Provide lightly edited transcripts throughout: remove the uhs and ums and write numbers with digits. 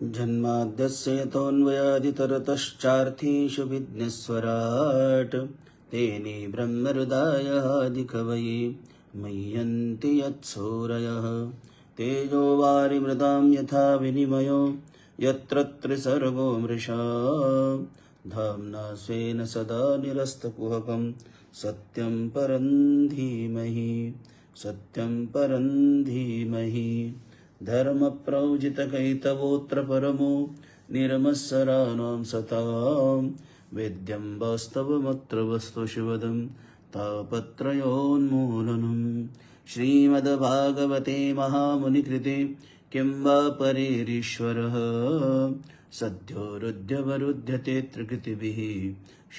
जन्माद्यस्य यतोऽन्वयादितरतश्चार्थेषु विघ्नेश्वराट् तेने ब्रह्महृदायादिकवये मह्यन्ति यत्सूरयः तेजो वारिमृदां यथा विनिमयो यत्र त्रिसर्गो मृषा धाम्ना स्वेन सदा निरस्तकुहकं सत्यं परं धीमहि धर्मप्रौजितकैतवोऽत्र परमो निर्मत्सराणां सतां वेद्यं वास्तवमत्र वस्तुशिवदं तापत्रयोन्मूलनं श्रीमद्भागवते महामुनिकृते किं वा परेरीश्वरः सद्योरुध्यवरुध्यते त्रिकृतिभिः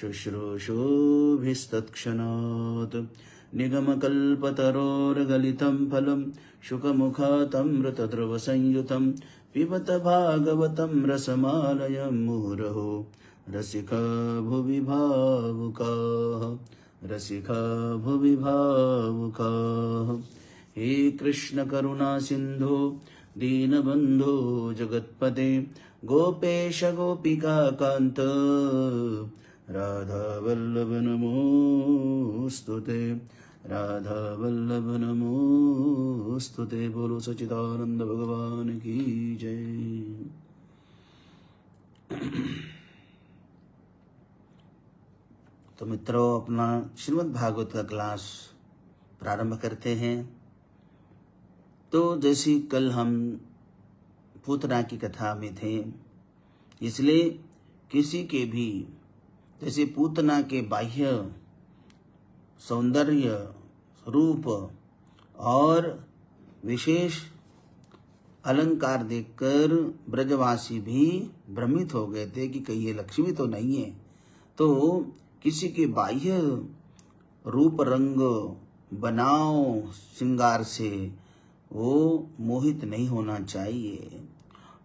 शुश्रूषोभिस्तत्क्षणात् निगमकल्पतरोर्गलितं फलं शुकमुखातमृतद्रवसंयुतं पिबत भागवतं रसमालयं मुहुरहो रसिका भुवि भावुकाः हे कृष्ण करुणा सिंधु दीनबंधो जगत्पते गोपेश गोपिका कांत राधा वल्लभ नमोस्तुते राधा वल्लभ नमोस्तुते। बोलो सच्चिदानंद भगवान की जय। तो मित्रों, अपना श्रीमद् भागवत का क्लास प्रारंभ करते हैं। तो जैसी कल हम पूतना की कथा में थे, इसलिए किसी के भी जैसे पूतना के बाह्य सौंदर्य रूप और विशेष अलंकार देखकर ब्रजवासी भी भ्रमित हो गए थे कि कहीं ये लक्ष्मी तो नहीं है। तो किसी के बाह्य रूप रंग बनाव श्रृंगार से वो मोहित नहीं होना चाहिए।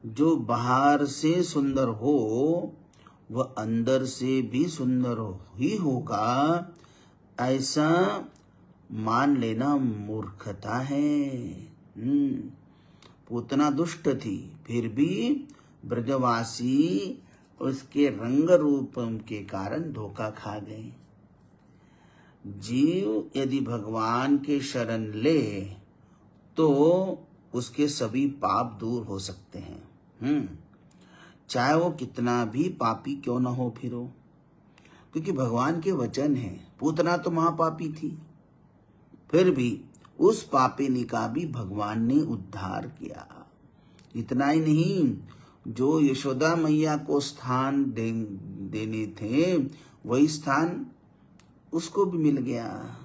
जो बाहर से सुंदर हो वह अंदर से भी सुंदर ही होगा, ऐसा मान लेना मूर्खता है। पूतना दुष्ट थी, फिर भी ब्रजवासी उसके रंग रूप के कारण धोखा खा गए। जीव यदि भगवान के शरण ले तो उसके सभी पाप दूर हो सकते हैं, चाहे वो कितना भी पापी क्यों न हो फिर हो, क्योंकि भगवान के वचन है। पूतना तो महापापी थी, फिर भी उस पापिनी का भी भगवान ने उद्धार किया। इतना ही नहीं, जो यशोदा मैया को स्थान देने थे वही स्थान उसको भी मिल गया।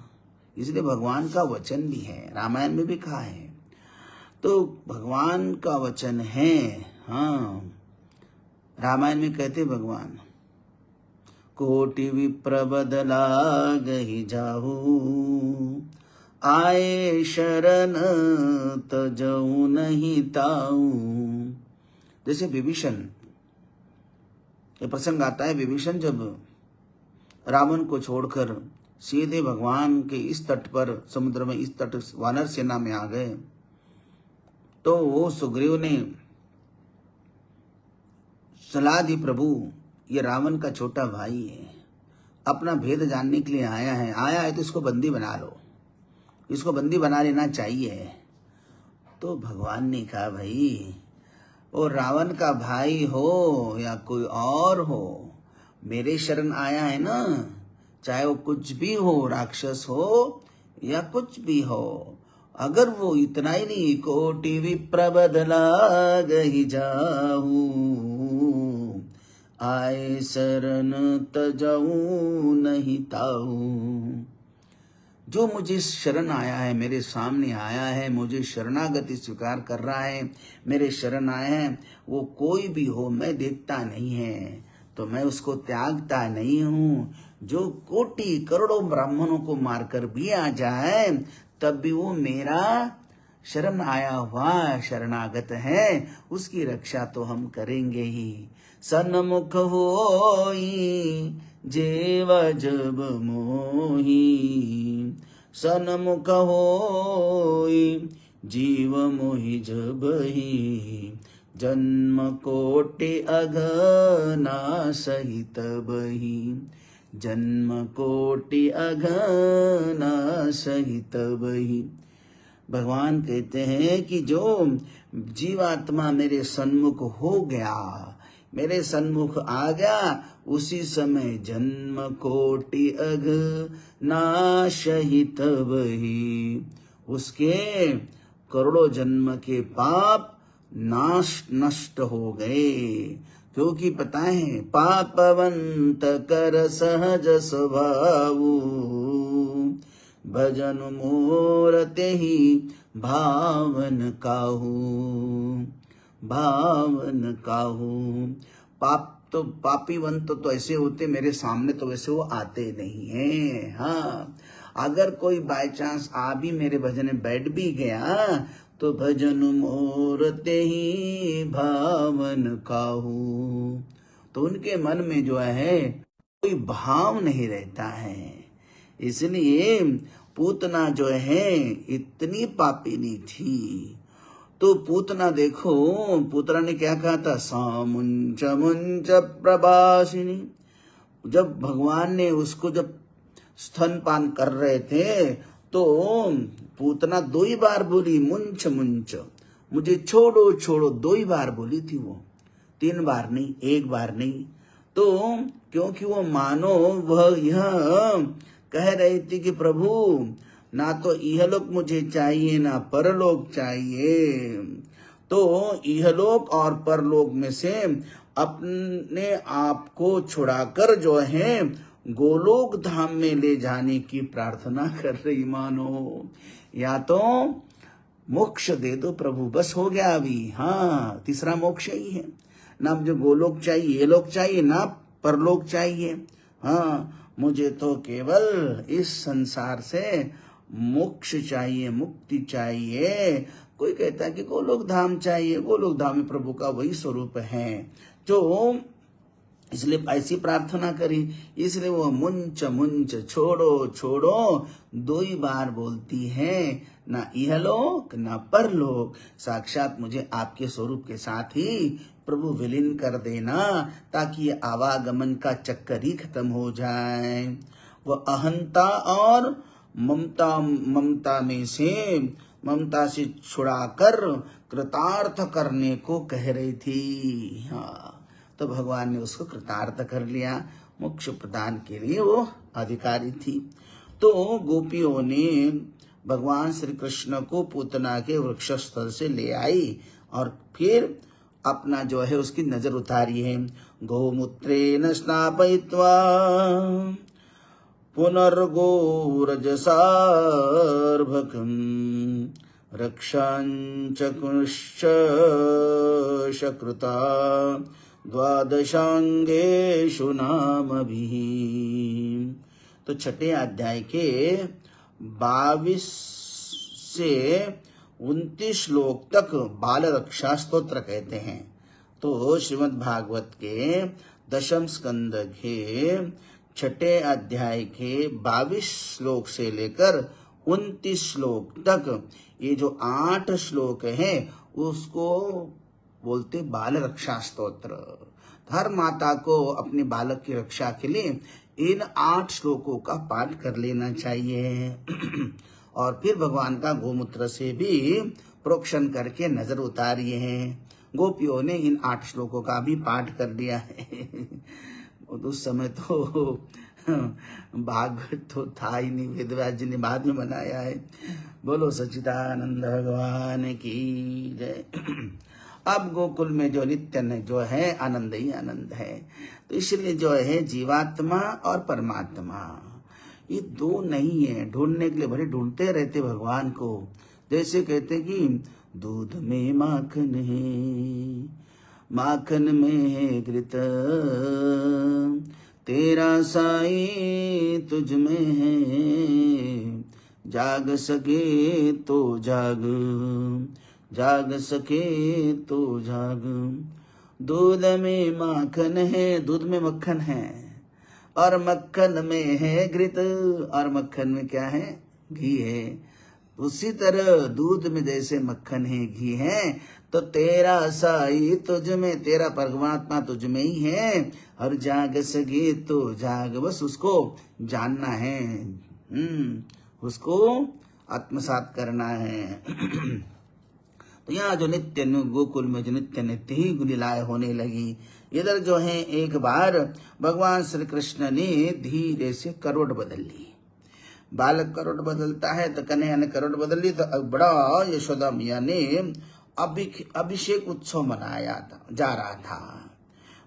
इसलिए भगवान का वचन भी है, रामायण में भी कहा है। तो भगवान का वचन है। हाँ, रामायण में कहते भगवान, कोटि विप्र बदला गही जाहू, आए शरण तजऊ नहीं ताऊ। जैसे विभीषण, ये प्रसंग आता है, विभीषण जब रावण को छोड़कर सीधे भगवान के इस तट पर, समुद्र में इस तट वानर सेना में आ गए, तो वो सुग्रीव ने सलाह दी, प्रभु ये रावण का छोटा भाई है, अपना भेद जानने के लिए आया है तो इसको बंदी बना लो, इसको बंदी बना लेना चाहिए। तो भगवान ने कहा, भाई वो रावण का भाई हो या कोई और हो, मेरे शरण आया है ना, चाहे वो कुछ भी हो, राक्षस हो या कुछ भी हो। अगर वो इतना ही नहीं, कोटि विप्र बदला गही जाहू, आए शरण तजऊ नहीं ताऊ। जो मुझे शरण आया है, मेरे सामने आया है, मुझे शरणागति स्वीकार कर रहा है, मेरे शरण आया है, वो कोई भी हो, मैं देखता नहीं है तो मैं उसको त्यागता नहीं हूँ। जो कोटि करोड़ों ब्राह्मणों को मारकर भी आ जाए तब भी वो मेरा शरण आया हुआ शरणागत है, उसकी रक्षा तो हम करेंगे ही। सन्मुख होई जेव जब मोही, सन्मुख होई जीव मोहि जब ही, जन्म कोटि अघना सहित बही, जन्म कोटि अघना सहित बही। भगवान कहते हैं कि जो जीवात्मा मेरे सन्मुख हो गया, मेरे सन्मुख आ गया, उसी समय जन्म कोटि अघना सहित बही, उसके करोड़ों जन्म के पाप नष्ट हो गए। क्योंकि पता है पापवंत कर सहज स्वभावु, भजन मोर तेहि भावन काहू, भावन काहू। पाप तो पापीवंत तो ऐसे होते, मेरे सामने तो वैसे वो आते नहीं हैं। हाँ, अगर कोई बाय चांस आ भी मेरे भजन में बैठ भी गया तो भजन मोर तेहि भावन काहू, तो उनके मन में जो है कोई भाव नहीं रहता है। इसलिए पूतना जो है इतनी पापिनी थी। तो पूतना देखो, पूतना ने क्या कहा था, सामुंच मुंच प्रभासिनी। जब भगवान ने उसको जब स्तनपान कर रहे थे तो पूतना 2 ही बार बोली मुंच मुंच, मुझे छोड़ो छोड़ो, 2 ही बार बोली थी वो, 3 बार नहीं, 1 बार नहीं। तो क्योंकि वो मानो वह यह कह रही थी कि प्रभु ना तो इहलोक मुझे चाहिए ना परलोक चाहिए, तो इहलोक और परलोक में से अपने आप को छुड़ाकर जो है गोलोक धाम में ले जाने की प्रार्थना कर रही मानो। या तो मोक्ष दे दो प्रभु, बस हो गया अभी। हाँ, तीसरा मोक्ष ही है ना, मुझे गोलोक चाहिए, ये लोक चाहिए ना परलोक चाहिए। हाँ, मुझे तो केवल इस संसार से मोक्ष चाहिए, मुक्ति चाहिए। कोई कहता है कि गोलोक धाम चाहिए, गोलोक धाम में प्रभु का वही स्वरूप है, जो इसलिए ऐसी प्रार्थना करी। इसलिए वो मुंच मुंच छोड़ो छोड़ो 2 ही बार बोलती है, ना इहलोक ना परलोक, साक्षात मुझे आपके स्वरूप के साथ ही प्रभु विलीन कर देना, ताकि ये आवागमन का चक्कर ही खत्म हो जाए। वो अहंता और ममता से छुड़ाकर कृतार्थ करने को कह रही थी। हाँ, तो भगवान ने उसको कृतार्थ कर लिया, मोक्ष प्रदान के लिए वो अधिकारी थी। तो गोपियों ने भगवान श्री कृष्ण को पूतना के वृक्ष स्थल से ले आई और फिर अपना जो है उसकी नजर उतारी है। गोमूत्रेण स्नापयित्वा पुनर्गोरजसार्भकम् रक्षाञ्च शकृता 12 नामभिः। तो छठे अध्याय के 22 से 29 श्लोक तक बाल रक्षा स्तोत्र कहते हैं। तो श्रीमद् भागवत के 10वें स्कंद के छठे अध्याय के 22 श्लोक से लेकर 29 श्लोक तक ये जो 8 श्लोक हैं उसको बोलते बाल रक्षा स्तोत्र। हर माता को अपने बालक की रक्षा के लिए इन 8 श्लोकों का पाठ कर लेना चाहिए। और फिर भगवान का गोमूत्र से भी प्रोक्षण करके नजर उतारिए हैं। गोपियों ने इन 8 श्लोकों का भी पाठ कर लिया है। उस समय तो भागवत तो था ही नहीं, वेदव्यास जी ने बाद में बनाया है। बोलो सच्चिदानंद भगवान की जय। अब गोकुल में जो नित्य जो है आनंद ही आनंद है। तो इसलिए जो है जीवात्मा और परमात्मा ये 2 नहीं है, ढूंढने के लिए भले ढूंढते रहते भगवान को। जैसे कहते कि दूध में माखन है, माखन में है घृत, तेरा साई तुझ में है, जाग सके तो जाग, जाग सके तो जाग। दूध में माखन है, दूध में मक्खन है, और मक्खन में है घृत, और मक्खन में क्या है, घी है। उसी तरह दूध में जैसे मक्खन है, घी है, तो तेरा साई तुझ में, तेरा परमात्मा तुझ में ही है। और जाग सके तो जाग, बस उसको जानना है, उसको आत्मसात करना है। तो यहाँ जो नित्य गोकुल में जो नित्य नित्य ही लीलाएं होने लगी, इधर जो है एक बार भगवान श्री कृष्ण ने धीरे से करवट बदल ली। बालक करवट बदलता है तो कन्हैया ने करवट बदल ली, तो बड़ा यशोदा मैया ने अभिषेक उत्सव मनाया था, जा रहा था।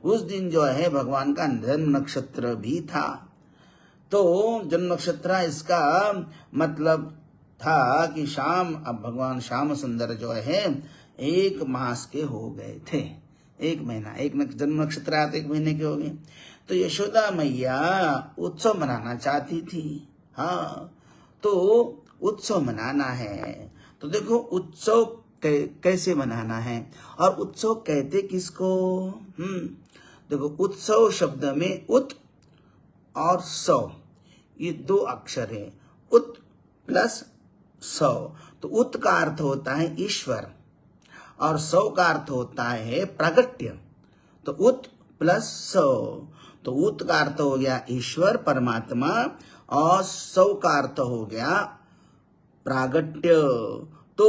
उस दिन जो है भगवान का जन्म नक्षत्र भी था। तो जन्म नक्षत्र इसका मतलब था कि शाम, अब भगवान श्याम सुंदर जो है 1 मास के हो गए थे, 1 महीना, एक जन्म नक्षत्र आया तो 1 महीने के हो गए। तो यशोदा मैया उत्सव मनाना चाहती थी। हाँ, तो उत्सव मनाना है, तो देखो उत्सव कैसे मनाना है, और उत्सव कहते किसको? देखो उत्सव शब्द में उत और सव, ये 2 अक्षर है, उत प्लस सव। तो उत का अर्थ होता है ईश्वर और सव का अर्थ होता है प्रागट्य। तो उत प्लस सव, तो उत का अर्थ हो गया ईश्वर परमात्मा, और सव का अर्थ हो गया प्रागट्य। तो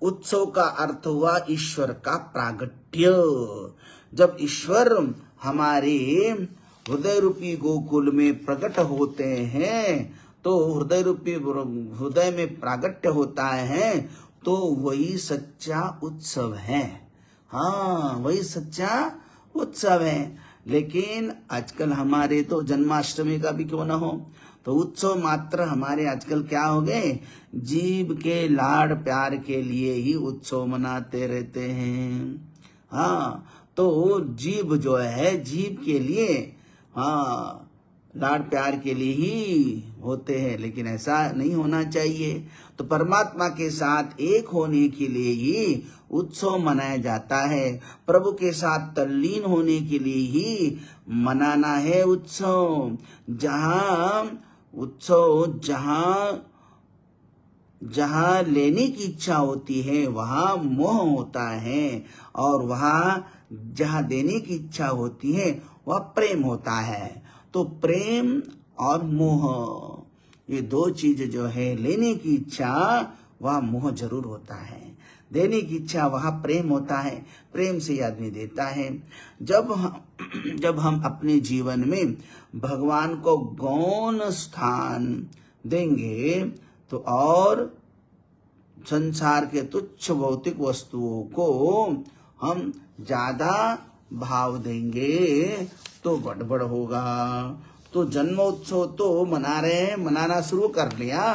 उत्सव का अर्थ हुआ ईश्वर का प्रागट्य। जब ईश्वर हमारे हृदय रूपी गोकुल में प्रकट होते हैं, तो हृदय रूपी हृदय में प्रागट्य होता है, तो वही सच्चा उत्सव है। हाँ, वही सच्चा उत्सव है। लेकिन आजकल हमारे तो जन्माष्टमी का भी क्यों ना हो, तो उत्सव मात्र हमारे आजकल क्या हो गए, जीव के लाड़ प्यार के लिए ही उत्सव मनाते रहते हैं। हाँ, तो जीव जो है, जीव के लिए, हाँ, लाड़ प्यार के लिए ही होते हैं, लेकिन ऐसा नहीं होना चाहिए। तो परमात्मा के साथ एक होने के लिए ही उत्सव मनाया जाता है, प्रभु के साथ तल्लीन होने के लिए ही मनाना है उत्सव। जहाँ लेने की इच्छा होती है वहाँ मोह होता है, और वहाँ जहाँ देने की इच्छा होती है वह प्रेम होता है। तो प्रेम और मोह, ये 2 चीज जो है, लेने की इच्छा वह मोह जरूर होता है, देने की इच्छा वहाँ प्रेम होता है, प्रेम से आदमी देता है। जब हम अपने जीवन में भगवान को गौण स्थान देंगे, तो और संसार के तुच्छ भौतिक वस्तुओं को हम ज्यादा भाव देंगे तो गड़बड़ होगा। तो जन्मोत्सव तो मना रहे हैं, मनाना शुरू कर लिया,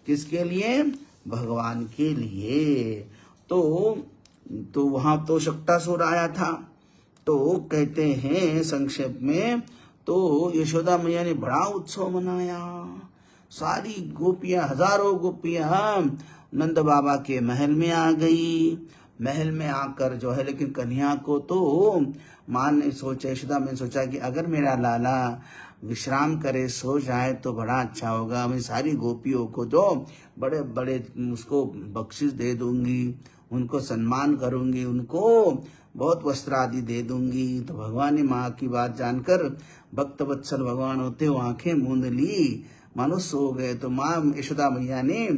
किसके लिए? भगवान के लिए। तो वहां तो शक्टासुर आया था। तो कहते हैं संक्षेप में, तो यशोदा मैया ने बड़ा उत्सव मनाया। सारी गोपियां, हजारों गोपियां नंद बाबा के महल में आ गई। महल में आकर जो है, लेकिन कन्हैया को तो मां ने सोचा, यशोदा मैया ने सोचा कि अगर मेरा लाला विश्राम करे, सो जाए तो बड़ा अच्छा होगा। मैं सारी गोपियों को जो बड़े बड़े उसको बख्शिश दे दूंगी, उनको सम्मान करूंगी, उनको बहुत वस्त्र आदि दे दूंगी। तो भगवान ने माँ की बात जानकर, भक्त वत्सल भगवान होते हो, आंखें मूंद ली, मानो सो गए। तो माँ यशोदा मैया ने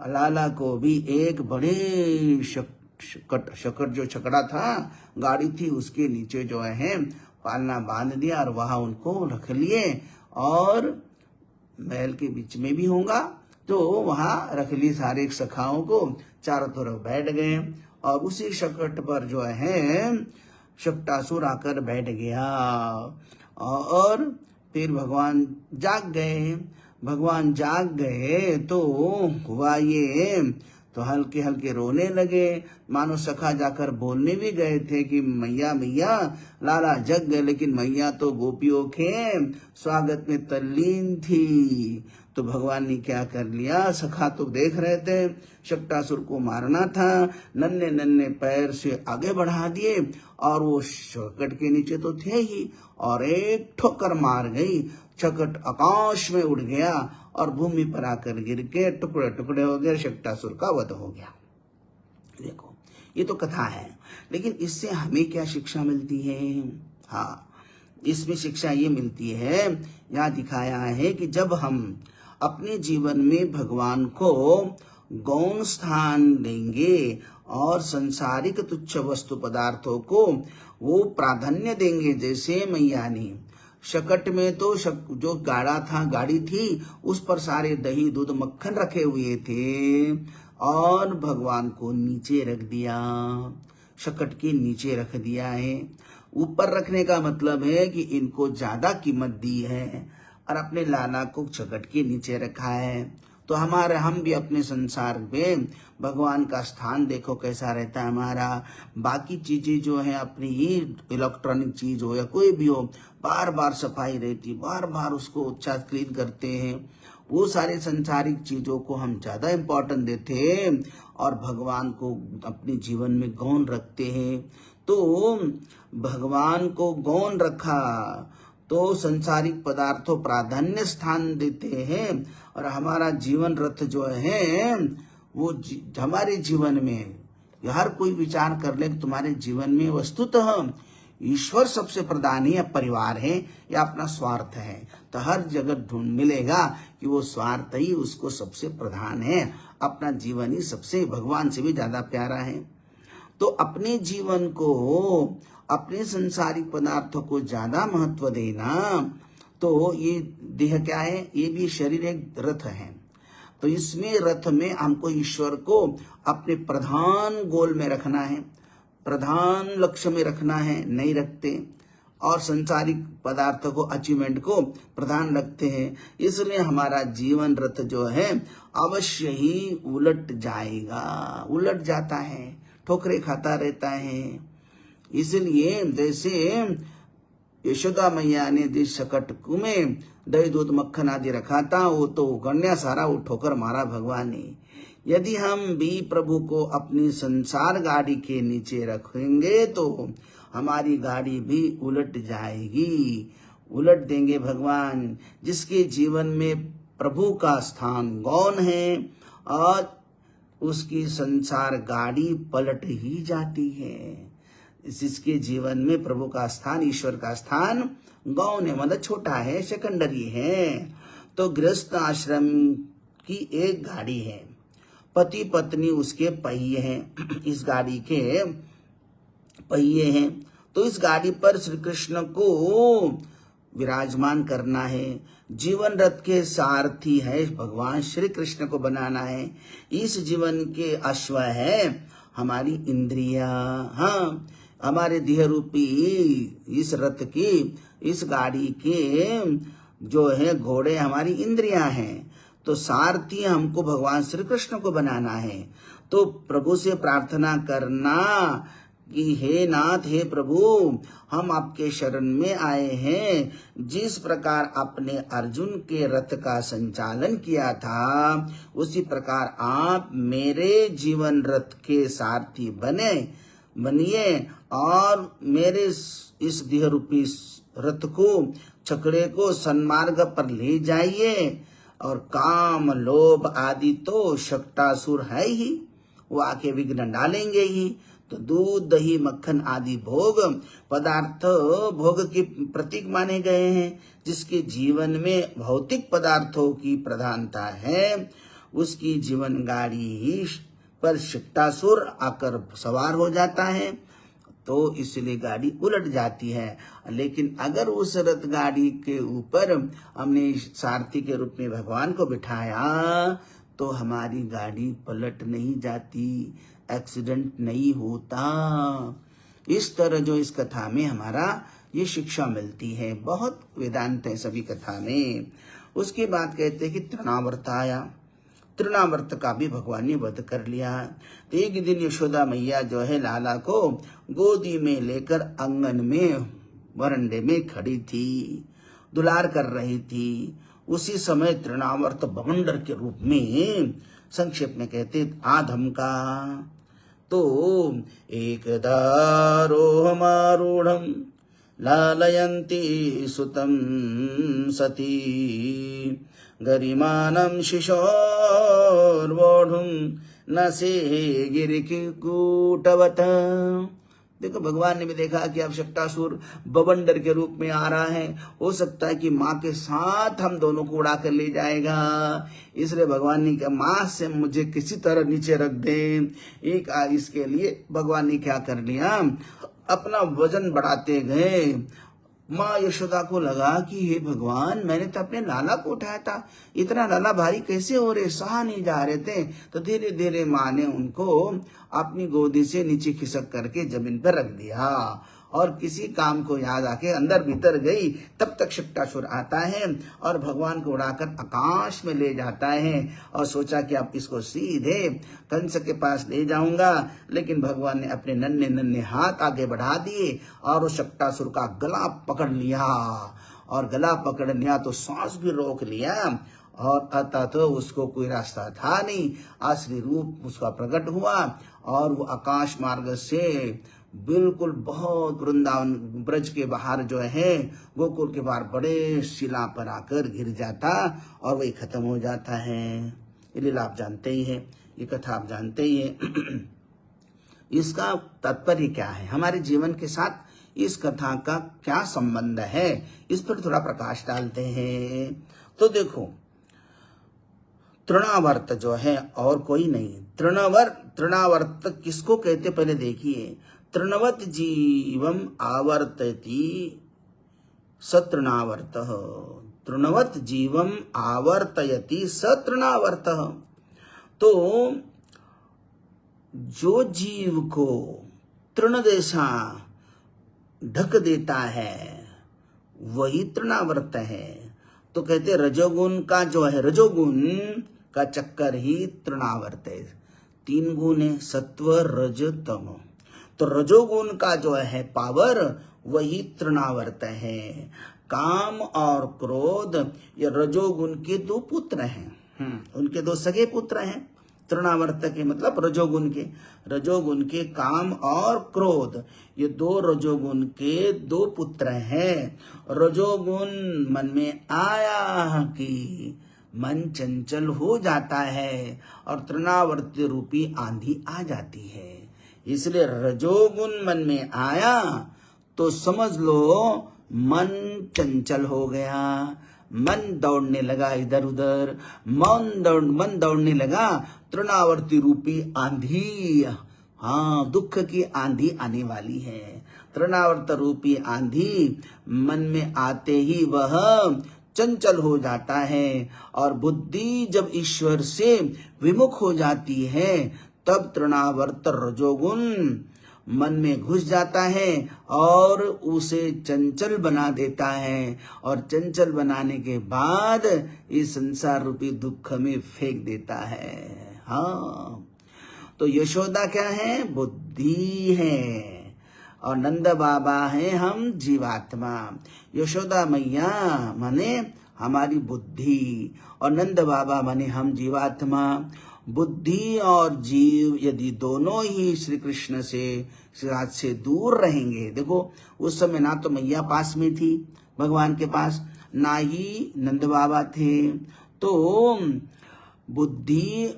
लाला को भी एक बड़े शकट जो छकड़ा था, गाड़ी थी, उसके नीचे जो है पालना बांध दिया, और वहां उनको रख लिए। और महल के बीच में भी होगा तो वहां रख ली सारे सखाओं को, चारों तरफ बैठ गए। और उसी शकट पर जो है शक्टासुर आकर बैठ गया, और फिर भगवान जाग गए। तो हुआ ये, तो हल्के हल्के रोने लगे, मानो सखा जाकर बोलने भी गए थे कि मैया मैया लाला जग गए, लेकिन मैया तो गोपियों के स्वागत में तल्लीन थी। तो भगवान ने क्या कर लिया, सखा तो देख रहे थे शक्टासुर को मारना था, नन्हे नन्हे पैर से आगे बढ़ा दिए और वो शकट के नीचे तो थे ही, और एक ठोकर मार गई, शकट आकाश में उड़ गया और भूमि पर आकर गिर के टुकड़े टुकड़े हो गए, शक्टासुर का वध हो गया। देखो ये तो कथा है, लेकिन इससे हमें क्या शिक्षा मिलती है? हाँ, इसमें शिक्षा ये मिलती है, यहाँ दिखाया है कि जब हम अपने जीवन में भगवान को गौण स्थान देंगे और संसारिक तुच्छ वस्तु पदार्थों को वो प्राधान्य देंगे, जैसे मैया ने शकट में तो जो गाड़ी थी उस पर सारे दही दूध मक्खन रखे हुए थे और भगवान को नीचे रख दिया, शकट के नीचे रख दिया है। ऊपर रखने का मतलब है कि इनको ज्यादा कीमत दी है और अपने लाला को शकट के नीचे रखा है। तो हम भी अपने संसार में भगवान का स्थान देखो कैसा रहता है हमारा। बाकी चीजें जो है अपनी ही इलेक्ट्रॉनिक चीज हो या कोई भी हो, बार बार सफाई रहती, बार बार उसको अच्छा क्लीन करते हैं, वो सारे संसारिक चीजों को हम ज्यादा इम्पोर्टेंट देते हैं और भगवान को अपने जीवन में गौण रखते हैं। तो भगवान को गौण रखा तो संसारिक पदार्थों प्राधान्य स्थान देते हैं और हमारा जीवन रथ जो है वो हमारे जीवन में हर कोई विचार कर ले, तुम्हारे जीवन में वस्तुतः ईश्वर सबसे प्रधान है या परिवार है या अपना स्वार्थ है, तो हर जगह ढूंढ मिलेगा कि वो स्वार्थ ही उसको सबसे प्रधान है, अपना जीवन ही सबसे भगवान से भी ज्यादा प्यारा है। तो अपने जीवन को, अपने संसारिक पदार्थों को ज्यादा महत्व देना, तो ये देह क्या है, ये भी शरीर एक रथ है, तो इसमें रथ में हमको ईश्वर को अपने प्रधान गोल में रखना है, प्रधान लक्ष्य में रखना है, नहीं रखते और संसारिक पदार्थों को, अचीवमेंट को प्रधान रखते हैं। इसलिए हमारा जीवन रथ जो है अवश्य ही उलट जाएगा, उलट जाता है, ठोकरे खाता रहता है। इसलिए जैसे यशोदा मैया ने जिस शकट में दही दूध मक्खन आदि रखा था, वो तो गण्या सारा वो ठोकर मारा भगवान ने। यदि हम भी प्रभु को अपनी संसार गाड़ी के नीचे रखेंगे तो हमारी गाड़ी भी उलट जाएगी, उलट देंगे भगवान। जिसके जीवन में प्रभु का स्थान गौण है और उसकी संसार गाड़ी पलट ही जाती है। जिसके जीवन में प्रभु का स्थान, ईश्वर का स्थान गौण है, मतलब छोटा है, सेकेंडरी है। तो गृहस्थ आश्रम की एक गाड़ी है, पति पत्नी उसके पहिए हैं, इस गाड़ी के पहिए हैं। तो इस गाड़ी पर श्री कृष्ण को विराजमान करना है, जीवन रथ के सारथी है भगवान श्री कृष्ण को बनाना है। इस जीवन के अश्व है हमारी इंद्रिया, हाँ, हमारे देह रूपी इस रथ की, इस गाड़ी के जो है घोड़े हमारी इंद्रियां हैं। तो सारथी हमको भगवान श्री कृष्ण को बनाना है। तो प्रभु से प्रार्थना करना कि हे नाथ, हे प्रभु, हम आपके शरण में आए हैं। जिस प्रकार आपने अर्जुन के रथ का संचालन किया था, उसी प्रकार आप मेरे जीवन रथ के सारथी बनिए और मेरे इस देह रूपी रथ को, छकड़े को सन्मार्ग पर ले जाइए। और काम लोभ आदि तो शक्टासुर है ही, वो आके विघ्न डालेंगे ही। तो दूध दही मक्खन आदि भोग पदार्थ भोग के प्रतीक माने गए हैं। जिसके जीवन में भौतिक पदार्थों की प्रधानता है, उसकी जीवन गाड़ी पर शक्टासुर आकर सवार हो जाता है, तो इसलिए गाड़ी उलट जाती है। लेकिन अगर उस रथ गाड़ी के ऊपर हमने सारथी के रूप में भगवान को बिठाया, तो हमारी गाड़ी पलट नहीं जाती, एक्सीडेंट नहीं होता। इस तरह जो इस कथा में हमारा ये शिक्षा मिलती है। बहुत वेदांत है सभी कथा में। उसके बाद कहते हैं कि तृणावर्त आया, तृणावर्त का भी भगवान ने वध कर लिया। तो एक दिन यशोदा मैया जो है लाला को गोदी में लेकर आंगन में वरंडे में खड़ी थी, दुलार कर रही थी। उसी समय तृणावर्त बवंडर के रूप में, संक्षेप में कहते आधम का, तो एकदारोहमारूढ़ं लालयन्ती सुतं सती गरिमानं शिशोर्वोढुं न से गिरिकूटवत। देखो भगवान ने भी देखा कि अब शक्टासुर बवंडर के रूप में आ रहा है, हो सकता है कि माँ के साथ हम दोनों को उड़ा कर ले जाएगा, इसलिए भगवान ने कहा माँ से मुझे किसी तरह नीचे रख दे। एक इसके लिए भगवान ने क्या कर लिया, अपना वजन बढ़ाते गए। माँ यशोदा को लगा कि हे भगवान, मैंने तो अपने लाला को उठाया था, इतना लाला भारी कैसे हो रहे, सहा नहीं जा रहे थे। तो धीरे धीरे माँ ने उनको अपनी गोदी से नीचे खिसक करके जमीन पर रख दिया और किसी काम को याद आके अंदर भीतर गई। तब तक शक्टासुर आता है और भगवान को उड़ाकर आकाश में ले जाता है और सोचा कि अब इसको सीधे कंस के पास ले जाऊंगा, लेकिन भगवान ने अपने नन्हे नन्हे हाथ आगे बढ़ा दिए और उस शक्टासुर का गला पकड़ लिया, और गला पकड़ लिया तो सांस भी रोक लिया, और अतः तो उसको कोई रास्ता था नहीं, असली रूप उसका प्रकट हुआ और वो आकाश मार्ग से बिल्कुल बहुत वृंदावन ब्रज के बाहर जो है, गोकुल के बाहर बड़े शिला पर आकर गिर जाता और वही खत्म हो जाता है। ये लीला आप जानते ही हैं, ये कथा आप जानते ही हैं। इसका तात्पर्य क्या है, हमारे जीवन के साथ इस कथा का क्या संबंध है, इस पर थोड़ा प्रकाश डालते हैं। तो देखो, तृणावर्त जो है और कोई नहीं, तृणावर्त किसको कहते पहले देखिए। तृणवत जीवम आवर्तति सतृणावर्तः, तृणवत जीवम आवर्तयति सतृणावर्तः। तो जो जीव को तृण जैसा ढक देता है वही तृणावर्त है। तो कहते रजोगुण का जो है, रजोगुण का चक्कर ही तृणावर्त है। 3 गुण है, सत्व रज तम, तो रजोगुण का जो है पावर वही तृणावर्त है। काम और क्रोध ये रजोगुण के 2 पुत्र हैं, उनके 2 सगे पुत्र हैं। तृणावर्त के मतलब रजोगुण के काम और क्रोध, ये 2 रजोगुण के 2 पुत्र हैं। रजोगुण मन में आया कि मन चंचल हो जाता है और तृणावर्त रूपी आंधी आ जाती है। इसलिए रजोगुण मन में आया तो समझ लो मन चंचल हो गया, मन दौड़ने लगा इधर उधर, मन दौड़ने लगा, तृणावर्ती रूपी आंधी, हाँ दुख की आंधी आने वाली है। तृणावर्त रूपी आंधी मन में आते ही वह चंचल हो जाता है और बुद्धि जब ईश्वर से विमुख हो जाती है तब तृणावर्त रजोगुण मन में घुस जाता है और उसे चंचल बना देता है, और चंचल बनाने के बाद इस संसार रूपी दुख में फेंक देता है। हाँ, तो यशोदा क्या है, बुद्धि है, और नंद बाबा है हम जीवात्मा। यशोदा मैया माने हमारी बुद्धि और नंद बाबा माने हम जीवात्मा। बुद्धि और जीव यदि दोनों ही श्री कृष्ण से दूर रहेंगे, देखो उस समय ना तो मैया पास में थी भगवान के पास, ना ही नंद बाबा थे, तो बुद्धि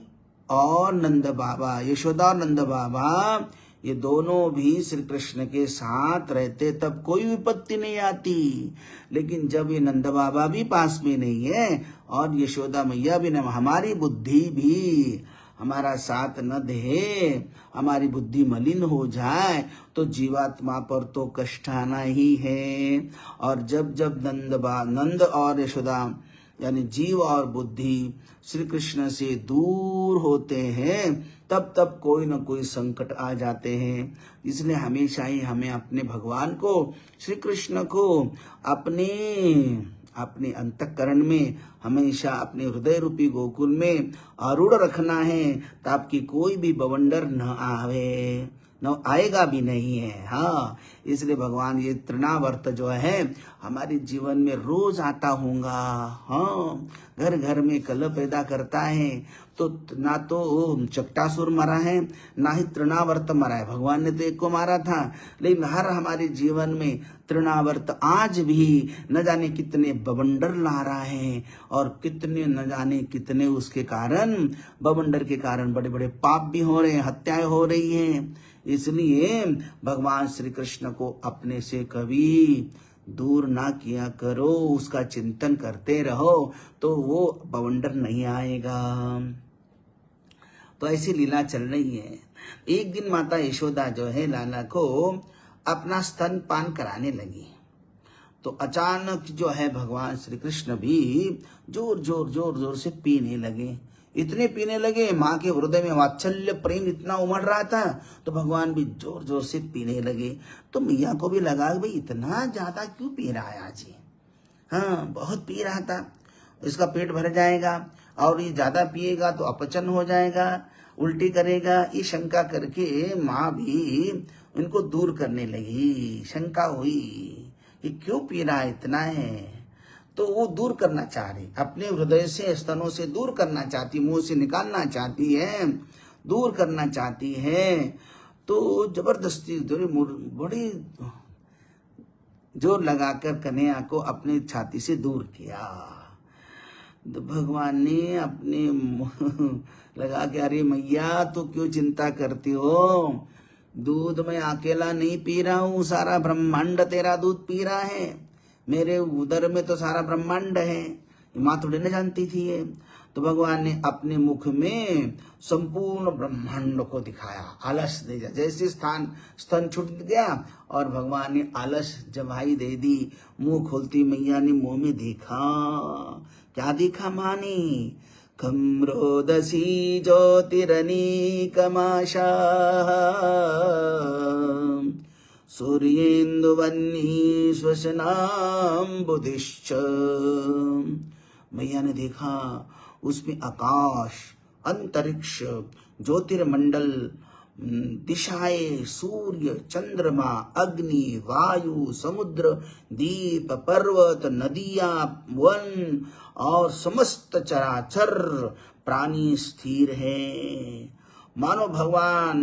और नंद बाबा, यशोदा और नंद बाबा ये दोनों भी श्री कृष्ण के साथ रहते तब कोई विपत्ति नहीं आती। लेकिन जब ये नंद बाबा भी पास में नहीं है और यशोदा मैया भी न, हमारी बुद्धि भी हमारा साथ न दे, हमारी बुद्धि मलिन हो जाए तो जीवात्मा पर तो कष्ट आना ही है। और जब जब नंद और यशोदा यानी जीव और बुद्धि श्री कृष्ण से दूर होते हैं तब तब कोई न कोई संकट आ जाते हैं। इसलिए हमेशा ही हमें अपने भगवान को, श्री कृष्ण को अपने अंतःकरण में, हमेशा अपने हृदय रूपी गोकुल में आरूढ़ रखना है ताकि कोई भी बवंडर न आवे। न आएगा भी नहीं है। हाँ, इसलिए भगवान ये तृणावर्त जो है हमारे जीवन में रोज आता होगा। हाँ, घर घर में कलह पैदा करता है। तो ना तो चकटासुर मरा है, ना ही तृणावर्त मरा है। भगवान ने तो एक को मारा था, लेकिन हर हमारे जीवन में तृणावर्त आज भी न जाने कितने बवंडर ला रहा है, और कितने न जाने कितने उसके कारण, बवंडर के कारण बड़े बड़े पाप भी हो रहे हैं, हत्याएं हो रही हैं। इसलिए भगवान श्री कृष्ण को अपने से कभी दूर ना किया करो, उसका चिंतन करते रहो तो वो बवंडर नहीं आएगा। तो ऐसी लीला चल रही है। एक दिन माता यशोदा जो है लाला को अपना स्तन पान कराने लगी, तो अचानक जो है भगवान श्री कृष्ण भी जोर जोर जोर जोर से पीने लगे। इतने पीने लगे, माँ के हृदय में वात्सल्य प्रेम इतना उमड़ रहा था, तो भगवान भी जोर जोर से पीने लगे। तो मैया को भी लगा भाई इतना ज्यादा क्यों पी रहा है आज ये। हाँ, बहुत पी रहा था, इसका पेट भर जाएगा, और ये ज्यादा पिएगा तो अपचन हो जाएगा, उल्टी करेगा। ये शंका करके माँ भी इनको दूर करने लगी। शंका हुई कि क्यों पी रहा इतना है, तो वो दूर करना चाह रही, अपने हृदय से, स्तनों से दूर करना चाहती, मुंह से निकालना चाहती है, दूर करना चाहती है। तो जबरदस्ती बड़ी जोर लगाकर कन्हैया को अपने छाती से दूर किया। तो भगवान ने अपने लगा के, अरे मैया तो क्यों चिंता करती हो, दूध मैं अकेला नहीं पी रहा हूँ, सारा ब्रह्मांड तेरा दूध पी रहा है। मेरे उदर में तो सारा ब्रह्मांड है, माँ थोड़ी न जानती थी ये। तो भगवान ने अपने मुख में संपूर्ण ब्रह्मांड को दिखाया, आलस दे दिया। जैसे स्तन छूट गया और भगवान ने आलस जमाई दे दी। मुंह खोलती मैया ने मुंह में देखा, क्या देखा माँ ने, खम्रोदसी ज्योतिरनीकमाशा सूर्येन्दुवन्नी श्वसनाम्बुधिश्च। मैया ने देखा उसमें आकाश, अंतरिक्ष, ज्योतिर्मंडल, दिशाएं, सूर्य, चंद्रमा, अग्नि, वायु, समुद्र, दीप, पर्वत, नदियां, वन और समस्त चराचर प्राणी स्थिर है। मानो भगवान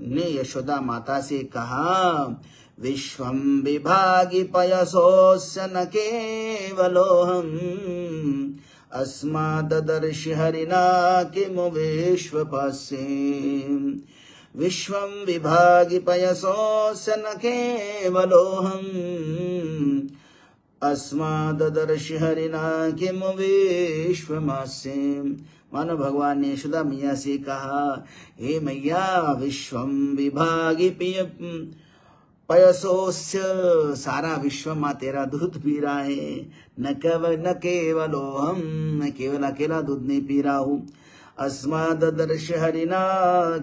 ने यशोदा माता से कहा, विश्वं विभागि पयसोऽस्य न केवलोऽहम् अस्माददर्शि हरिणा किमु विश्वपस्ये। विश्वं विभागि पयसोऽस्य न केवलोऽहम् अस्माददर्शि हरिणा किमु विश्वमस्ये। मानो भगवान ने यशोदा मैया से कहा, हे मैया, विश्वं विभागि पयसोस्य, सारा विश्व माँ तेरा दूध पी रहा है, न केवलो हम, मैं केवल अकेला दूध नहीं पी रहा हूँ। अस्मादर्श हरिना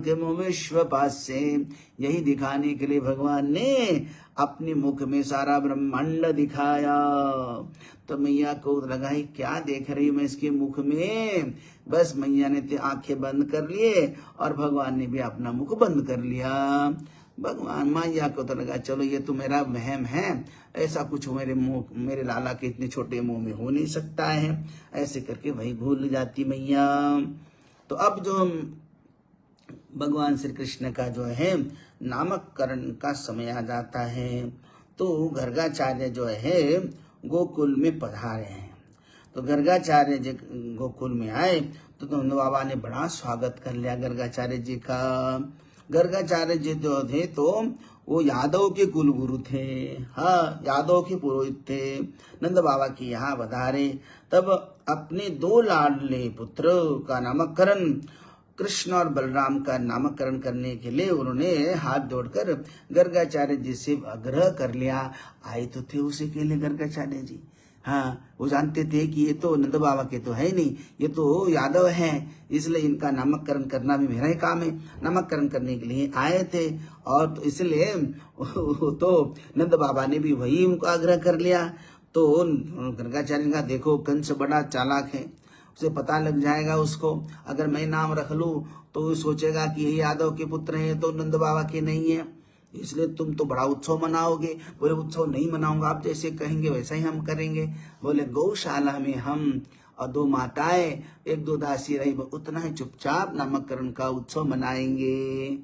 किम विश्व पास्य, यही दिखाने के लिए भगवान ने अपने मुख में सारा ब्रह्मांड दिखाया। तो मैया को लगा ही क्या देख रही मैं इसके मुख में। बस मैया ने आंखें बंद कर लिए और भगवान ने भी अपना मुख बंद कर लिया। भगवान मैया को तो लगा चलो ये तो मेरा वहम है, ऐसा कुछ मेरे लाला के इतने छोटे मुंह में हो नहीं सकता है, ऐसे करके वही भूल जाती मैया। तो अब जो भगवान श्री कृष्ण का जो है नामकरण का समय आ जाता है, तो गर्गाचार्य जो है गोकुल में पधारे हैं। तो गर्गाचार्य जी गोकुल में आए तो नंद बाबा ने बड़ा स्वागत कर लिया गर्गाचार्य जी का। गर्गाचार्य जी जो थे तो वो यादव के कुलगुरु थे, हाँ यादव के पुरोहित थे। नंद बाबा के यहाँ पधारे, तब अपने दो लाडले पुत्र का नामकरण, कृष्ण और बलराम का नामकरण करने के लिए उन्होंने हाथ जोड़कर गर्गाचार्य जी से आग्रह कर लिया। आए तो थे उसे के लिए गर्गाचार्य जी, हाँ वो जानते थे कि ये तो नंद बाबा के तो है नहीं, ये तो यादव हैं, इसलिए इनका नामकरण करना भी मेरा ही काम है। नामकरण करने के लिए आए थे और तो इसलिए तो नंद बाबा ने भी वही उनको आग्रह कर लिया। तो गर्गाचार्य ने कहा देखो कंस बड़ा चालाक है, उसे पता लग जाएगा उसको, अगर मैं नाम रख लूँ तो सोचेगा कि ये यादव के पुत्र हैं तो नंद बाबा के नहीं है, इसलिए तुम तो बड़ा उत्सव मनाओगे। बोले उत्सव नहीं मनाऊंगा, आप जैसे कहेंगे वैसा ही हम करेंगे। बोले गौशाला में हम और 2 माताएं 1-2 दासी रही, उतना ही चुपचाप नामकरण का उत्सव मनाएंगे।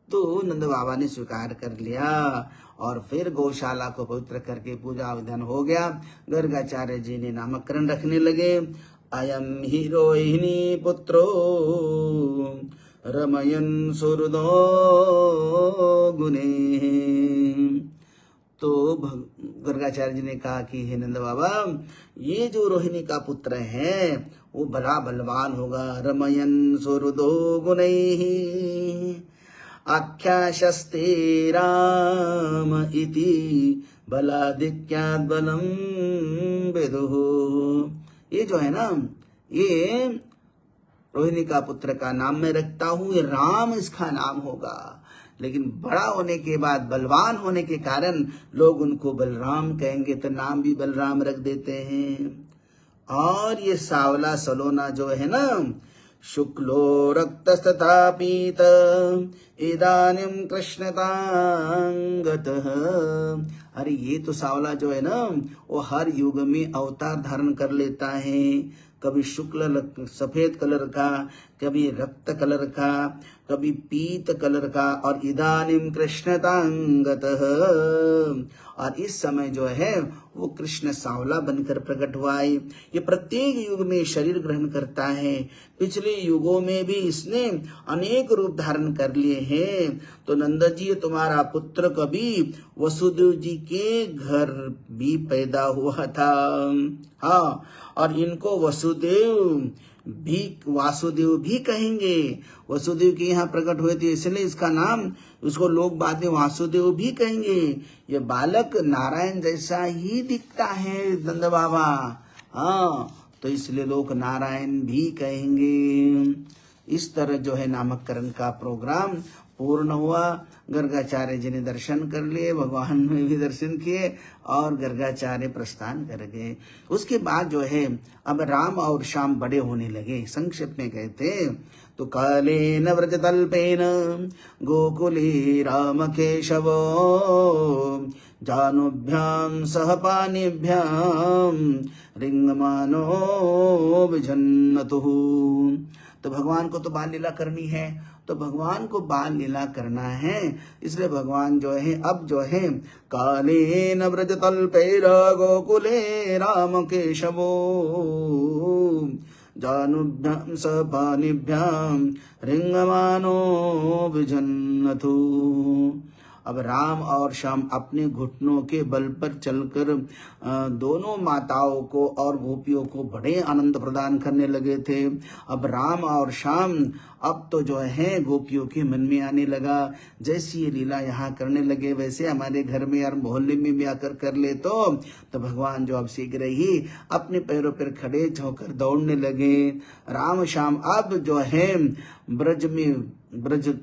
तो नंद बाबा ने स्वीकार कर लिया और फिर गौशाला को पवित्र करके पूजा विधान हो गया। गर्गाचार्य जी ने नामकरण रखने लगे। अयम ही रोहिणी पुत्रो रमयन सुहृदो गुणे। तो गर्गाचार्य जी ने कहा कि हे नंद बाबा, ये जो रोहिणी का पुत्र है वो बड़ा बलवान होगा। रमयन सुहृदो गुणैः आख्याशस्ते राम इति बलाधिक्यात् बलं विदुः। ये जो है ना, ये रोहिणी का पुत्र का नाम मैं रखता हूँ, ये राम इसका नाम होगा। लेकिन बड़ा होने के बाद, बलवान होने के कारण लोग उनको बलराम कहेंगे, तो नाम भी बलराम रख देते हैं। और ये सावला सलोना जो है ना, शुक्लो रक्तस्तथा पीत इदानीं कृष्णतांगतः। अरे ये तो सावला जो है ना, वो हर युग में अवतार धारण कर लेता है। कभी शुक्ल सफेद कलर का, कभी रक्त कलर का, कभी पीत कलर का, और इदानीं कृष्णतांगतः। और इस समय जो है वो कृष्ण सावला बनकर प्रकट हुआ है। ये प्रत्येक युग में शरीर ग्रहण करता है। पिछले युगों में भी इसने अनेक रूप धारण कर लिए हैं। तो नंद जी, तुम्हारा पुत्र कभी वसुदेव जी के घर भी पैदा हुआ था। हाँ, और इनको वासुदेव भी कहेंगे। वसुदेव के यहाँ प्रकट हुए थे, इसलिए इसका नाम, उसको लोग बाद में वासुदेव भी कहेंगे। ये बालक नारायण जैसा ही दिखता है नंद बाबा। हाँ, तो इसलिए लोग नारायण भी कहेंगे। इस तरह जो है नामकरण का प्रोग्राम पूर्ण हुआ। गर्गाचार्य जी ने दर्शन कर लिए, भगवान ने भी दर्शन किए और गर्गाचार्य प्रस्थान कर गए। उसके बाद जो है अब राम और श्याम बड़े होने लगे। संक्षेप में कहते तो कालेन व्रजतल्पेन गोकुले राम केशवो जानुभ्यां सह पानिभ्यां रिंगमानो विजन्नतुः। तो भगवान को तो बाल लीला करनी है, तो भगवान को बाल लीला करना है, इसलिए भगवान जो है अब जो है कालेन व्रजतल्पेन गोकुले राम केशवो जानुभ्यां सह पानिभ्यां रिंगमानो विजन्नतु। अब राम और श्याम अपने घुटनों के बल पर चलकर दोनों माताओं को और गोपियों को बड़े आनंद प्रदान करने लगे थे। अब राम और श्याम अब तो जो है गोपियों के मन में आने लगा, जैसी ये लीला यहाँ करने लगे वैसे हमारे घर में और मोहल्ले में भी आकर कर ले। तो भगवान जो अब शीघ्र ही अपने पैरों पर खड़े होकर दौड़ने लगे। राम श्याम अब जो है ब्रज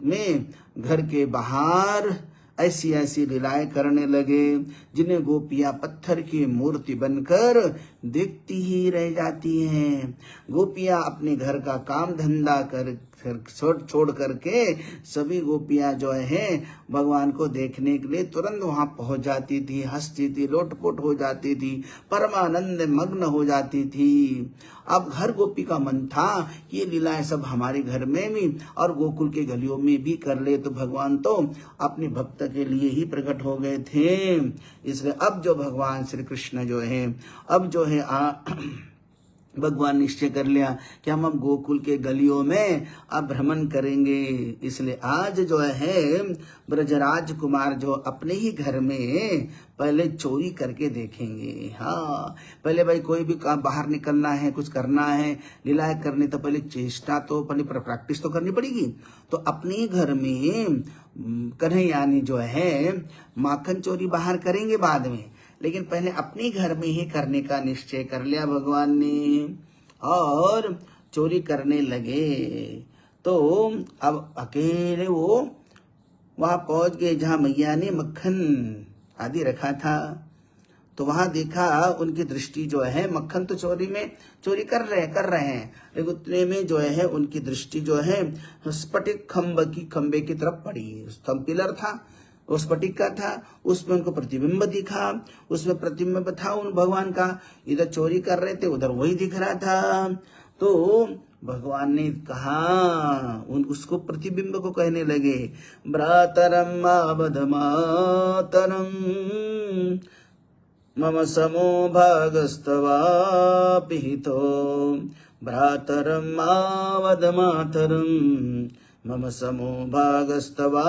में घर के बाहर ऐसी ऐसी लीलाएं करने लगे, जिन्हें गोपियां पत्थर की मूर्ति बनकर देखती ही रह जाती हैं। गोपियां अपने घर का काम धंधा छोड़ करके सभी गोपियां जो है भगवान को देखने के लिए तुरंत वहां पहुंच जाती थी, हंसती थी, लोटपोट हो जाती थी, परमानंद मग्न हो जाती थी। अब हर गोपी का मन था कि ये लीलाएं सब हमारे घर में भी और गोकुल के गलियों में भी कर ले। तो भगवान तो अपने भक्त के लिए ही प्रकट हो गए थे। इसलिए अब जो भगवान श्री कृष्ण जो है अब जो है भगवान निश्चय कर लिया कि हम अब गोकुल के गलियों में अब भ्रमण करेंगे। इसलिए आज जो है ब्रजराज कुमार जो अपने ही घर में पहले चोरी करके देखेंगे। हाँ, पहले भाई कोई भी काम बाहर निकलना है, कुछ करना है, लीलाएं करनी, तो पहले चेष्टा तो पहले प्रैक्टिस तो करनी पड़ेगी। तो अपने घर में कन्हैयानी जो है माखन चोरी बाहर करेंगे बाद में, लेकिन पहले अपने घर में ही करने का निश्चय कर लिया भगवान ने और चोरी करने लगे। तो अब अकेले वो वहां पहुंच गए जहां मैया ने मक्खन आदि रखा था। तो वहां देखा उनकी दृष्टि जो है, मक्खन तो चोरी कर रहे हैं, लेकिन उतने में जो है उनकी दृष्टि जो है स्फटिक खंबे की तरफ पड़ी। स्तंभ पिलर था, वो स्फटिक का था, उसमें उनको प्रतिबिंब दिखा, उसमें प्रतिबिंब था उन भगवान का। इधर चोरी कर रहे थे, उधर वही दिख रहा था। तो भगवान ने कहा, उन उसको प्रतिबिंब को कहने लगे, भ्रातरम आवधमातरम मम समो भागस्तवापिहितो, भ्रातरम आवधमातरम मम समो भागस्तवापिहितो।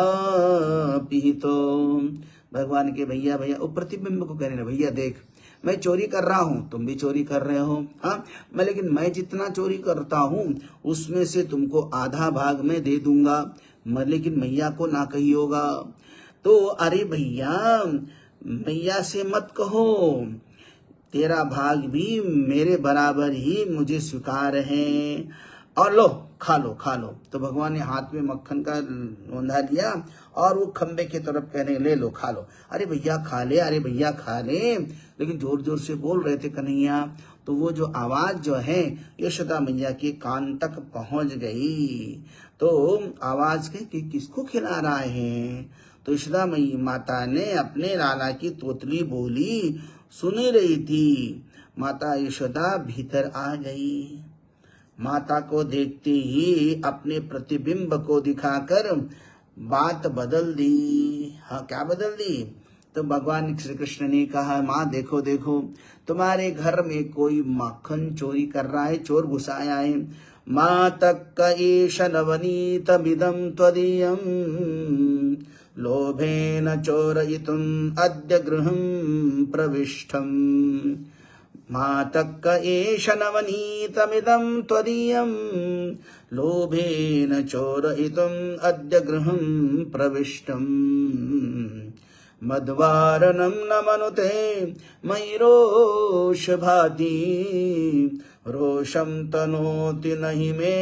भगवान के भैया वो प्रतिबिंब को कहने लगे, भैया देख, मैं चोरी कर रहा हूं, तुम भी चोरी कर रहे हो। हाँ, लेकिन मैं जितना चोरी करता हूं उसमें से तुमको आधा भाग मैं दे दूंगा, लेकिन मैया को ना कहिएगा। तो अरे मैया से मत कहो, तेरा भाग भी मेरे बराबर ही मुझे स्वीकार है, और लो खा लो। तो भगवान ने हाथ में मक्खन का लोंधा लिया और वो खंबे की तरफ कहने, ले लो खा लो। अरे भैया खा ले, लेकिन जोर जोर से बोल रहे थे कन्हैया। तो वो जो आवाज जो है यशोदा मैया के कान तक पहुंच गई। तो आवाज कि किसको खिला रहा है। तो यशोदा माता ने अपने लाला की तोतली बोली सुन रही थी। माता यशोदा भीतर आ गई। माता को देखते ही अपने प्रतिबिंब को दिखाकर बात बदल दी। हाँ, क्या बदल दी। तो भगवान श्री कृष्ण ने कहा, माँ देखो तुम्हारे घर में कोई माखन चोरी कर रहा है, चोर घुसाया है। माँ तक एष नवनीतमिदं त्वदीयं लोभेन चोरयितुम् अद्य गृहं प्रविष्टम्। मातक्क एष नवनीतमिदं त्वदीयं लोभेन चोरयितुम् अद्य गृहं प्रविष्टम्। मद्वारणं न मनुते मयि रोषभाति, रोषं तनोति नहि मे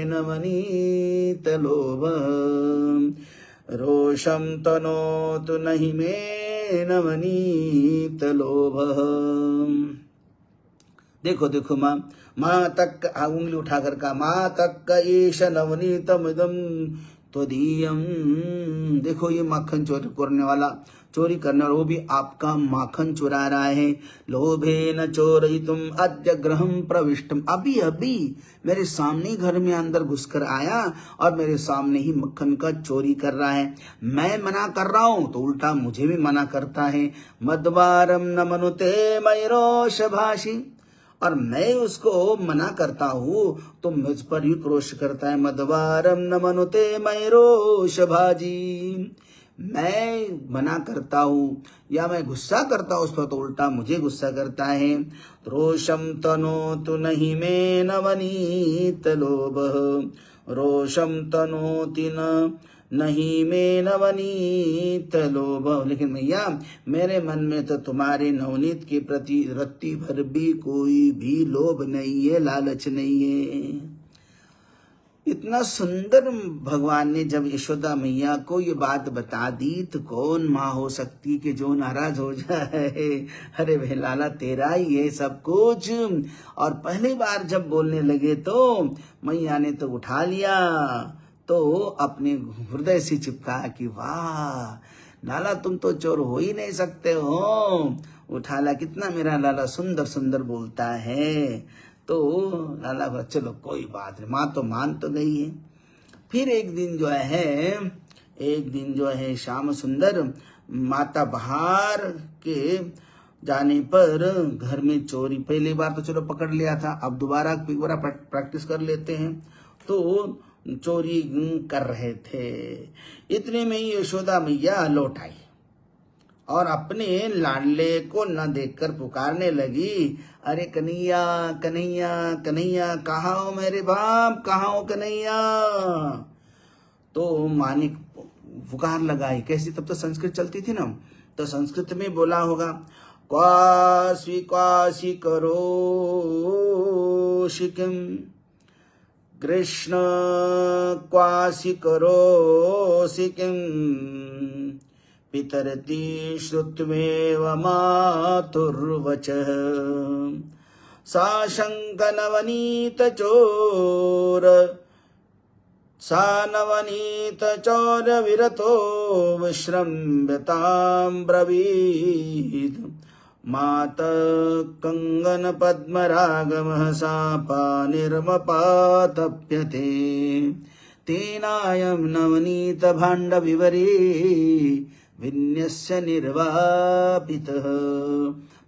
नवनीतलोभ, रोषं तनोतु नहि मे नवनीतलोभ। देखो माँ तक उंगली उठाकर कहा, माँ तक एष नवनीतमिदं त्वदीयं। देखो ये माखन चोरी करने वाला, वो भी आपका माखन चुरा रहा है। लोभेन चोरयितुम् अद्य गृहं प्रविष्टम, अभी मेरे सामने ही घर में अंदर घुसकर आया और मेरे सामने ही मक्खन का चोरी कर रहा है। मैं मना कर रहा हूं तो उल्टा मुझे भी मना करता है। मद्वारम न मनुते मयि रोषभाषी, और मैं उसको मना करता हूँ तो मुझ पर ही क्रोश करता है। मद्वारम न मनुते मयि रोषभाजी, मैं मना करता हूँ या मैं गुस्सा करता हूँ उस पर तो उल्टा मुझे गुस्सा करता है। रोषम तनोतु नहि मे नवनीत लोभ, रोषम तनोति नहीं में नवनीत लोभ। लेकिन भैया मेरे मन में तो तुम्हारे नवनीत के प्रति रत्ती भर भी कोई भी लोभ नहीं है, लालच नहीं है। इतना सुंदर भगवान ने जब यशोदा मैया को ये बात बता दी तो कौन माँ हो सकती कि जो नाराज हो जाए। अरे भाई लाला तेरा ही है सब कुछ। और पहली बार जब बोलने लगे तो मैया ने तो उठा लिया, तो अपने हृदय से चिपका कि वाह लाला तुम तो चोर हो ही नहीं सकते हो। उठा ला, कितना मेरा लाला सुंदर सुंदर बोलता है। तो लाला बोला चलो कोई बात नहीं, माँ तो मान तो गई है। फिर एक दिन जो है श्याम सुंदर माता बाहर के जाने पर घर में चोरी, पहली बार तो चलो पकड़ लिया था, अब दोबारा प्रैक्टिस कर लेते हैं। तो चोरी कर रहे थे। इतने में ही यशोदा मैया लौट आई और अपने लाडले को न देखकर पुकारने लगी, अरे कन्हैया कन्हैया कन्हैया, कहाँ हो मेरे बाप, कहाँ हो कन्हैया। तो माँ ने पुकार लगाई, कैसी, तब तो संस्कृत चलती थी ना, तो संस्कृत में बोला होगा, क्वासी करो शिकिम कृष्ण क्वासी करो सिकिम पितरति श्रुत्वेव मातुर्वचः सा नवनीतचोर विरतो विश्रम्यतां ब्रवीत् मातः कंगन पद्मरागमः सापानिर्मपातप्यते तेनायं नवनीत भाण्ड विवरे विन्यस्य निर्वापितः।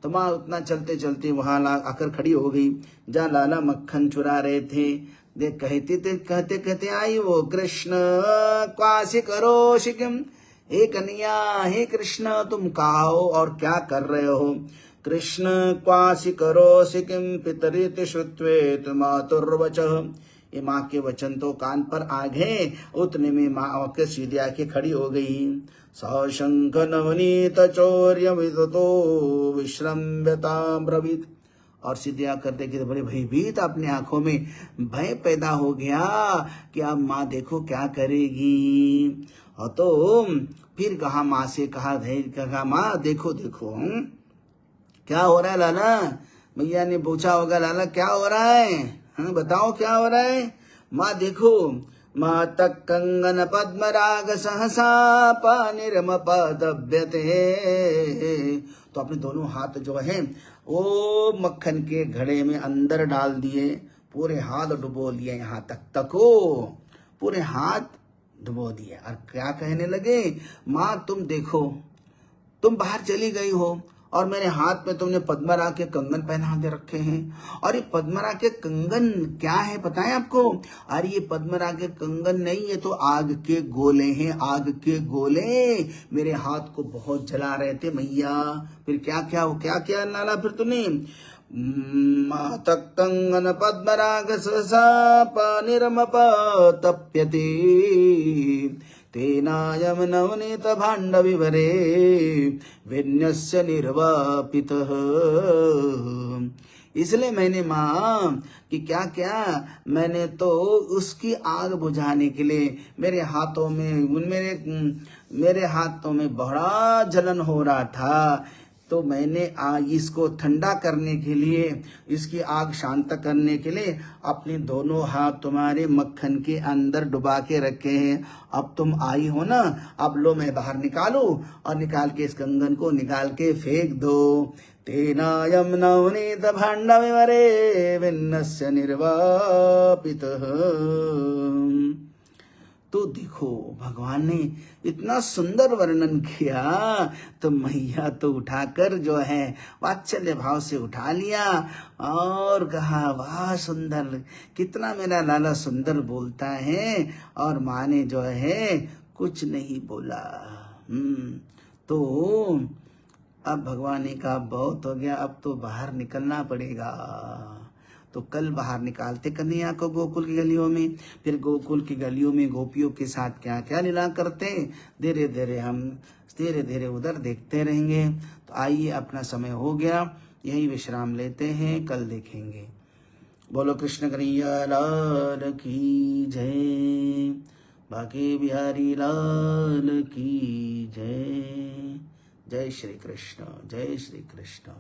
तो माँ उतना चलते चलते वहां आकर खड़ी हो गई जहाँ लाला मक्खन चुरा रहे थे। देख कहते कहते आई वो कृष्ण क्वासी करो शिकिम, हे कन्हैया हे कृष्ण तुम कहाँ हो और क्या कर रहे हो। कृष्ण क्वासी करो शिकिम पितरित श्रुत्वेत मातुर्वचः। ये माँ के वचन तो कान पर आ गए। उतने में माँ के सीधे आके खड़ी हो गई। सशंख नवनीत चौर्य विदतो विश्रम्यतां ब्रवीत। और सीधे आकर देखे तो बड़े भयभीत अपने आंखों में भय पैदा हो गया कि अब माँ देखो क्या करेगी। और तो फिर कहा माँ से कहा माँ देखो देखो क्या हो रहा है लाला। मैया ने पूछा होगा लाला क्या हो रहा है, बताओ क्या हो रहा है। माँ देखो मातः कंगन पद्मराग सहसा पानिर्मपदभ्यते। तो अपने दोनों हाथ जो है वो मक्खन के घड़े में अंदर डाल दिए, पूरे हाथ डुबो लिए यहाँ तक हो, पूरे हाथ डुबो दिए। और क्या कहने लगे, माँ तुम देखो तुम बाहर चली गई हो और मेरे हाथ में तुमने पद्मराग के कंगन पहना के रखे हैं। और ये पद्मराग के कंगन क्या है पता है आपको। अरे ये पद्मराग के कंगन नहीं, ये तो आग के गोले हैं, आग के गोले मेरे हाथ को बहुत जला रहे थे मैया। फिर क्या क्या नाला फिर तूने। मातः कंगन पद्मराग निर्मपतप्यते तेनायं नवनीत भाण्ड विवरे विन्यस्य निर्वापितः। इसलिए मैंने माँ कि क्या मैंने तो उसकी आग बुझाने के लिए मेरे हाथों में बड़ा जलन हो रहा था, तो मैंने इसको ठंडा करने के लिए, इसकी आग शांत करने के लिए अपने दोनों हाथ तुम्हारे मक्खन के अंदर डुबा के रखे हैं। अब तुम आई हो ना, अब लो मैं बाहर निकालू और निकाल के इस कंगन को निकाल के फेंक दो। तेनायं नवनीत भाण्ड विवरे विन्नस्य निर्वापितः। तो देखो भगवान ने इतना सुंदर वर्णन किया, तो मैया तो उठाकर जो है वात्सल्य भाव से उठा लिया और कहा वाह सुंदर, कितना मेरा लाला सुंदर बोलता है। और माँ ने जो है कुछ नहीं बोला। तो अब भगवान ने कहा बहुत हो गया, अब तो बाहर निकलना पड़ेगा। तो कल बाहर निकालते कन्हैया को गोकुल की गलियों में। फिर गोकुल की गलियों में गोपियों के साथ क्या क्या लीला करते, धीरे धीरे उधर देखते रहेंगे। तो आइए अपना समय हो गया, यही विश्राम लेते हैं, कल देखेंगे। बोलो कृष्ण कन्हैया लाल की जय, बांके बिहारी लाल की जय। जय श्री कृष्ण, जय श्री कृष्ण।